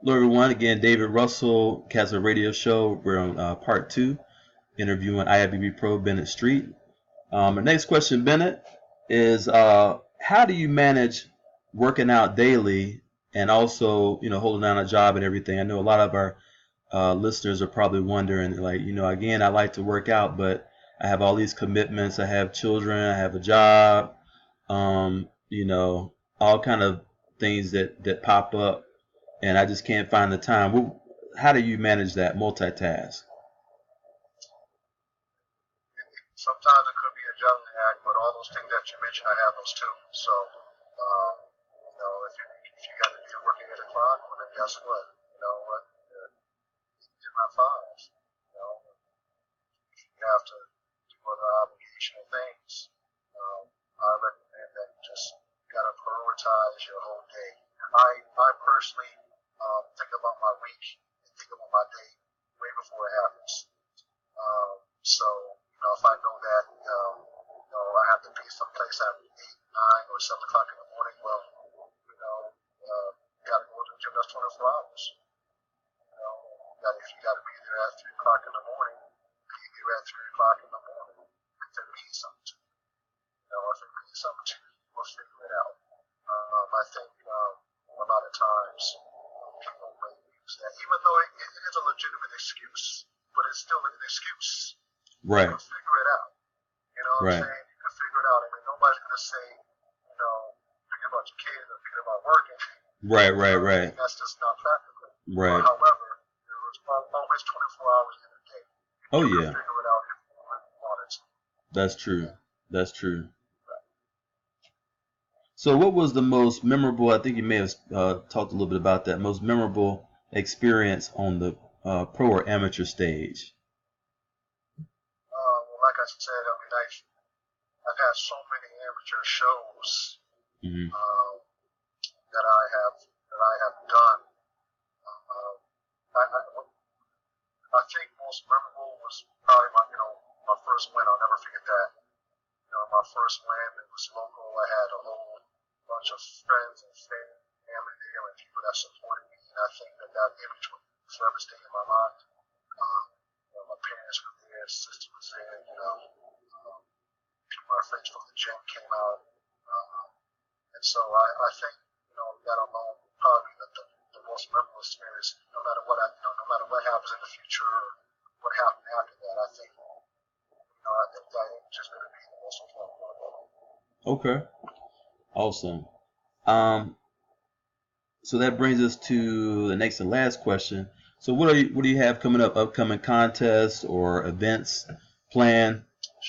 Hello, everyone. Again, David Russell, Castle Radio Show. We're on part 2, interviewing Ifbb Pro Bennett Street. The next question, Bennett, is how do you manage working out daily and also, holding down a job and everything? I know a lot of our listeners are probably wondering, like, again, I like to work out, but I have all these commitments. I have children. I have a job. All kind of things that pop up, and I just can't find the time. How do you manage that multitask? Sometimes it could be a juggling act, but all those things that you mentioned, I have those too. So, if you got to be working at 8 o'clock, well, then guess what? You know what? Do my files. If you have to do other obligational things, I recommend that you just got to prioritize your whole day. I personally think about my week and think about my day way before it happens. If I know that, I have to be someplace at 8, 9, or 7 o'clock in the morning, well, got to go to the gym. That's 24 hours. If you got to be there at 3 o'clock in the morning, be there at 3 o'clock in the morning. If it means something to you, if it means something to you, we'll figure it out. I think a lot of times people may use that, even though it is a legitimate excuse, but it's still an excuse. Right. You can figure it out. You know what I'm saying? You can figure it out. I mean, nobody's going to say, thinking about your kids or thinking about working. Right. That's just not practical. Right. However, there's always 24 hours in a day. Oh, you yeah. can figure it out if you really wanted to. That's true. So what was the most memorable, I think you may have talked a little bit about that, most memorable experience on the pro or amateur stage? Like I said, I mean, I've had so many amateur shows that I have done. I think most memorable was probably my first win. I'll never forget that. My first win, it was local. I had a whole bunch of friends and family there and people that supported me, and I think that image will forever stay in my mind. My parents were there, sister was there, people, my friends from the gym came out, and so I think that alone probably the most memorable experience. No matter what happens in the future or what happened after that, I think that image is going to be the most important one. Okay, awesome. So that brings us to the next and last question. So what do you have coming up? Upcoming contests or events planned?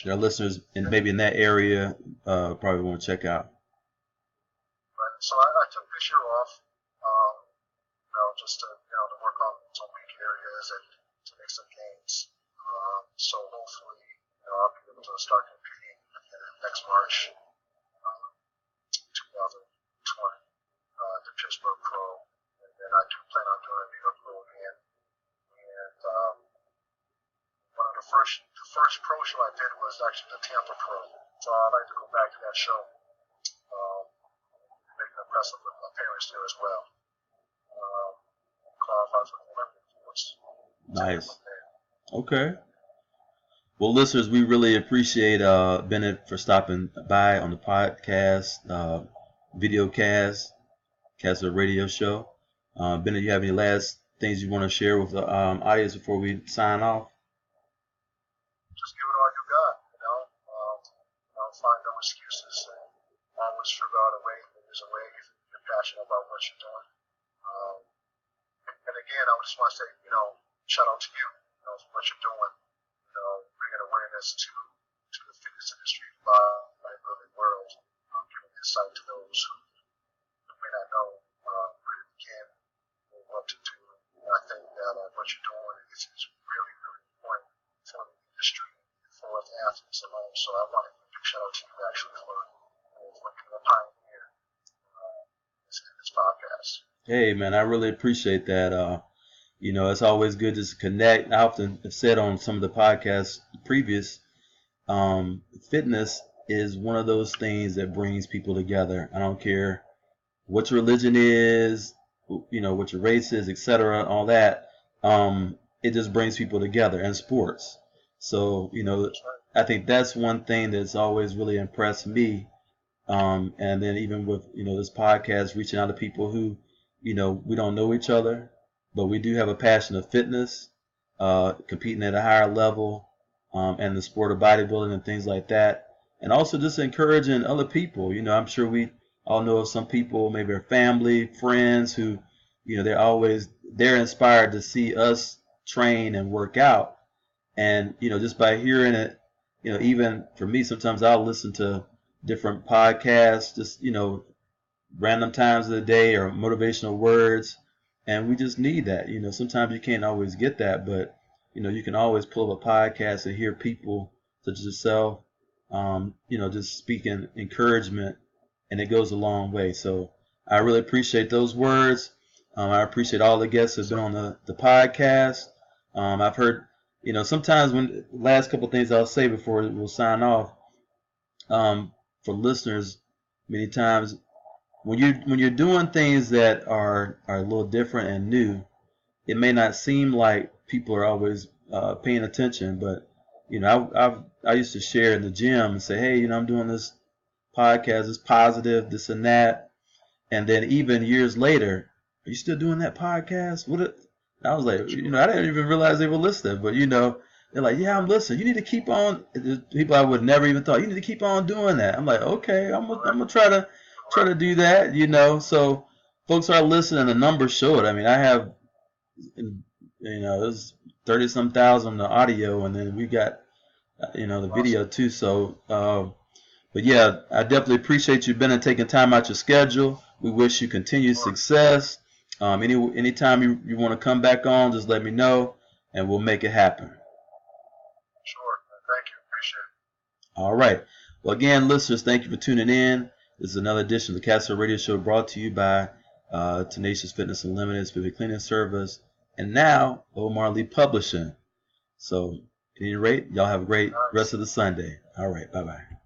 Our listeners maybe in that area probably want to check out. Right. So I took this year off, just to work on some weak areas and to make some gains. So hopefully I'll be able to start competing next March, 2020, the Ifbb Pro, and then I do plan on doing the Ifbb Pro again. And one of the first pro show I did was actually the Tampa Pro, so I'd like to go back to that show, make an impressive with my parents there as well. Qualify for the Olympic Sports. Nice. Okay. Well, listeners, we really appreciate Bennett for stopping by on the podcast, videocast, Castle Radio Show. Bennett, you have any last things you want to share with the audience before we sign off? Just give it all you got, find no excuses, and always figure out a way. There's a way if you're passionate about what you're doing. And again, I just want to say, shout out to you, for what you're doing, bringing awareness to the fitness industry by the early world, giving insight to those who may not know where to begin or what to do. And I think that what you're doing is really, really important for the industry, for the athletes alone. So I want to give a big shout out to you actually for being a pioneer in this podcast. Hey, man, I really appreciate that. It's always good to connect. I often have said on some of the podcasts previous, fitness is one of those things that brings people together. I don't care what your religion is, you know, what your race is, etc., all that. It just brings people together in sports. So, you know, I think that's one thing that's always really impressed me. And then even with, you know, this podcast, reaching out to people who, you know, we don't know each other, but we do have a passion of fitness, competing at a higher level, and the sport of bodybuilding and things like that. And also just encouraging other people. You know, I'm sure we all know of some people, maybe our family, friends who, you know, they're inspired to see us train and work out. And, you know, just by hearing it, you know, even for me, sometimes I'll listen to different podcasts, just, you know, random times of the day or motivational words. And we just need that. You know, sometimes you can't always get that, but, you know, you can always pull up a podcast and hear people such as yourself, you know, just speaking encouragement, and it goes a long way. So I really appreciate those words. I appreciate all the guests who've been on the podcast. I've heard, you know, sometimes when last couple of things I'll say before we'll sign off, for listeners, many times when you're doing things that are a little different and new, it may not seem like people are always paying attention, but you know, I used to share in the gym and say, hey, you know, I'm doing this podcast, it's positive, this and that, and then even years later, are you still doing that podcast? I was like, you know, I didn't even realize they were listening, but you know, they're like, yeah, I'm listening. You need to keep on. People I would never even thought, you need to keep on doing that. I'm like, okay, I'm gonna try to do that, you know. So folks are listening, the numbers show it. I mean, I have, you know, there's 30 some thousand the audio, and then we got, you know, the video too. So, but yeah, I definitely appreciate you, Ben, and taking time out your schedule. We wish you continued success. Anytime you want to come back on, just let me know, and we'll make it happen. Sure. Thank you. Appreciate it. All right. Well, again, listeners, thank you for tuning in. This is another edition of the Castle Radio Show brought to you by Tenacious Fitness Unlimited, Ifbb Cleaning Service, and now Omar Lee Publishing. So, at any rate, y'all have a great rest of the Sunday. All right. Bye-bye.